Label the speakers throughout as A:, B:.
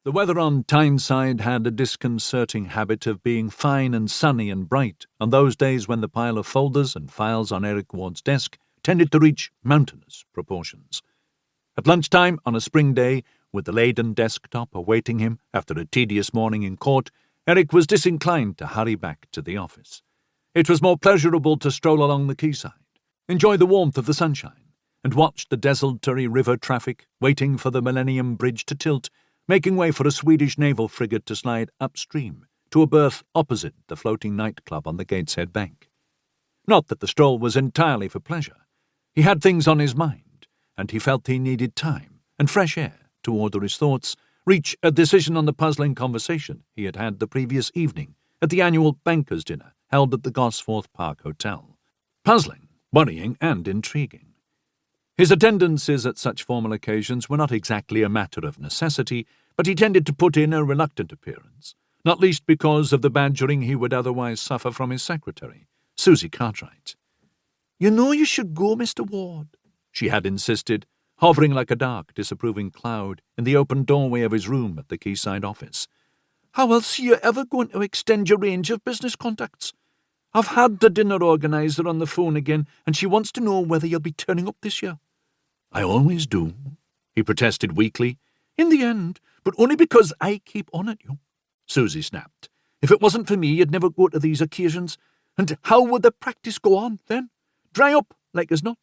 A: The weather on Tyneside had a disconcerting habit of being fine and sunny and bright on those days when the pile of folders and files on Eric Ward's desk tended to reach mountainous proportions. At lunchtime on a spring day, with the laden desktop awaiting him after a tedious morning in court, Eric was disinclined to hurry back to the office. It was more pleasurable to stroll along the quayside, enjoy the warmth of the sunshine, and watch the desultory river traffic waiting for the Millennium Bridge to tilt, making way for a Swedish naval frigate to slide upstream to a berth opposite the floating nightclub on the Gateshead bank. Not that the stroll was entirely for pleasure. He had things on his mind, and he felt he needed time and fresh air to order his thoughts, reach a decision on the puzzling conversation he had had the previous evening at the annual bankers' dinner held at the Gosforth Park Hotel. Puzzling, worrying, and intriguing. His attendances at such formal occasions were not exactly a matter of necessity, but he tended to put in a reluctant appearance, not least because of the badgering he would otherwise suffer from his secretary, Susie Cartwright. "You know you should go, Mr. Ward," she had insisted, hovering like a dark, disapproving cloud in the open doorway of his room at the quayside office. "How else are you ever going to extend your range of business contacts? I've had the dinner organiser on the phone again, and she wants to know whether you'll be turning up this year." "I always do," he protested weakly. "In the end, but only because I keep on at you," Susie snapped. "If it wasn't for me, you'd never go to these occasions. And how would the practice go on, then? Dry up, like as not.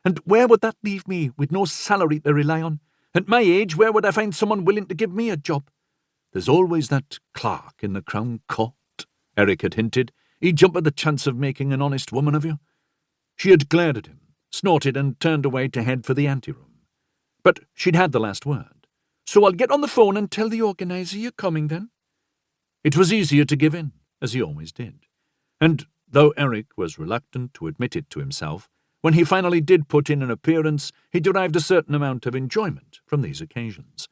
A: And where would that leave me, with no salary to rely on? At my age, where would I find someone willing to give me a job?" "There's always that clerk in the Crown Court," Eric had hinted. "He'd jump at the chance of making an honest woman of you." She had glared at him, snorted, and turned away to head for the anteroom. But she'd had the last word. "So I'll get on the phone and tell the organiser you're coming, then." It was easier to give in, as he always did. And though Eric was reluctant to admit it to himself, when he finally did put in an appearance, he derived a certain amount of enjoyment from these occasions.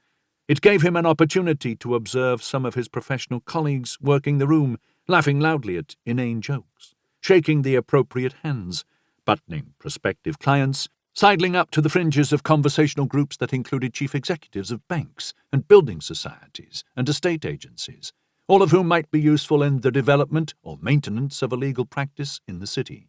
A: It gave him an opportunity to observe some of his professional colleagues working the room, laughing loudly at inane jokes, shaking the appropriate hands, buttoning prospective clients, sidling up to the fringes of conversational groups that included chief executives of banks and building societies and estate agencies, all of whom might be useful in the development or maintenance of a legal practice in the city.